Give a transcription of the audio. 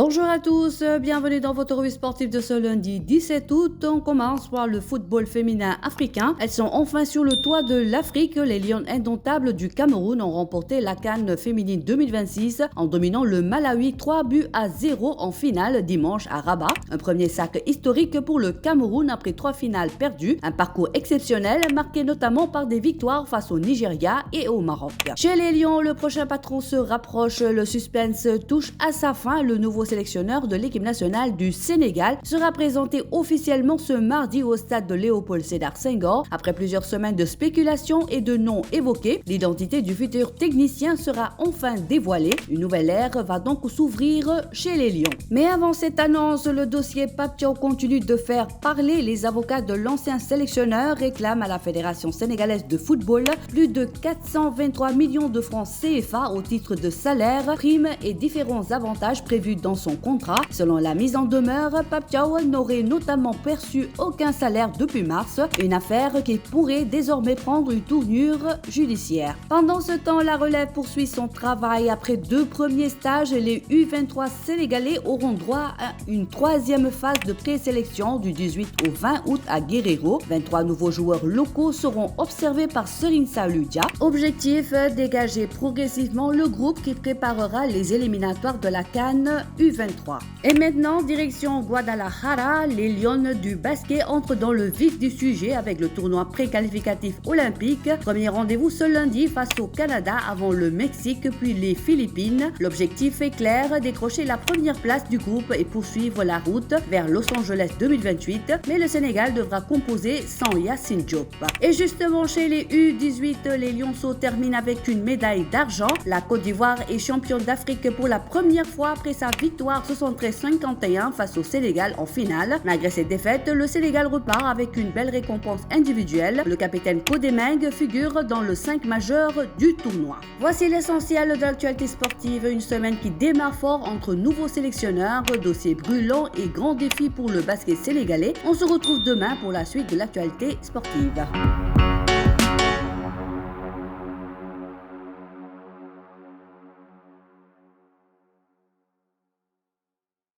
Bonjour à tous, bienvenue dans votre revue sportive de ce lundi 17 août. On commence par le football féminin africain. Elles sont enfin sur le toit de l'Afrique. Les Lions indomptables du Cameroun ont remporté la CAN féminine 2026 en dominant le Malawi 3-0 en finale dimanche à Rabat. Un premier sac historique pour le Cameroun après 3 finales perdues. Un parcours exceptionnel marqué notamment par des victoires face au Nigeria et au Maroc. Chez les Lions, le prochain patron se rapproche. Le suspense touche à sa fin. Le nouveau sélectionneur de l'équipe nationale du Sénégal sera présenté officiellement ce mardi au stade de Léopold Sédar Senghor. Après plusieurs semaines de spéculation et de noms évoqués, l'identité du futur technicien sera enfin dévoilée. Une nouvelle ère va donc s'ouvrir chez les Lions. Mais avant cette annonce, le dossier Pape Thiaw continue de faire parler. Les avocats de l'ancien sélectionneur réclament à la Fédération sénégalaise de football plus de 423 millions de francs CFA au titre de salaires, primes et différents avantages prévus dans son contrat. Selon la mise en demeure, Pape Thiaw n'aurait notamment perçu aucun salaire depuis mars, une affaire qui pourrait désormais prendre une tournure judiciaire. Pendant ce temps, la relève poursuit son travail. Après 2 premiers stages, les U23 sénégalais auront droit à une 3e phase de présélection du 18 au 20 août à Guerrero. 23 nouveaux joueurs locaux seront observés par Serine Saludia. Objectif, dégager progressivement le groupe qui préparera les éliminatoires de la CAN U23. Et maintenant, direction Guadalajara, les Lions du basket entrent dans le vif du sujet avec le tournoi pré-qualificatif olympique. Premier rendez-vous ce lundi face au Canada avant le Mexique puis les Philippines. L'objectif est clair, décrocher la première place du groupe et poursuivre la route vers Los Angeles 2028. Mais le Sénégal devra composer sans Yacine Diop. Et justement, chez les U18, les Lionceaux terminent avec une médaille d'argent. La Côte d'Ivoire est championne d'Afrique pour la première fois après sa victoire 73-51 face au Sénégal en finale. Malgré cette défaite, le Sénégal repart avec une belle récompense individuelle. Le capitaine Codemeng figure dans le 5 majeur du tournoi. Voici l'essentiel de l'actualité sportive. Une semaine qui démarre fort entre nouveaux sélectionneurs, dossiers brûlants et grands défis pour le basket sénégalais. On se retrouve demain pour la suite de l'actualité sportive.